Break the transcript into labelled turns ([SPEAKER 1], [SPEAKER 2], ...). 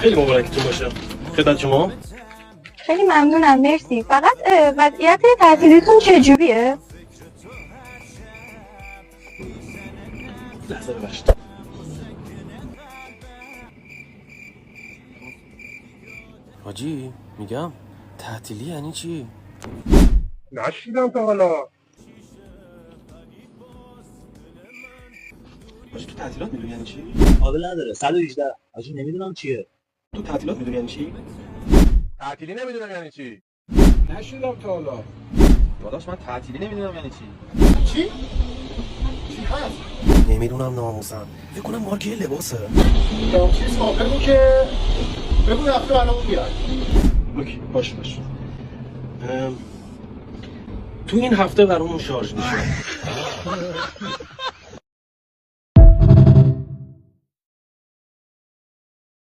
[SPEAKER 1] خیلی مبارکتون باشه. خدمت شما.
[SPEAKER 2] خیلی ممنونم، مرسی. فقط وضعیت تعطیلیتون چجوریه؟
[SPEAKER 1] لحظه ببخشید.
[SPEAKER 3] حاجی میگم تعطیلی یعنی چی؟
[SPEAKER 4] نشیدم تا حالا.
[SPEAKER 1] حاجی تو تعطیلات میدونی یعنی چی؟
[SPEAKER 5] قابل نداره 118 حاجی نمیدونم چیه.
[SPEAKER 1] تو تعطیلات میدونی یعنی چی؟
[SPEAKER 4] تعطیلی نمیدونم یعنی چی. نشیدم تا حالا.
[SPEAKER 1] داداش من تعطیلی نمیدونم یعنی چی.
[SPEAKER 4] چی؟ چی هست؟
[SPEAKER 3] نمیدونم ناموسم. فکر کنم مارکه لباسه.
[SPEAKER 4] چیز بگو که بگو هفته الان بیاد.
[SPEAKER 1] اوکی باش. تو این هفته برامون شارژ میشه.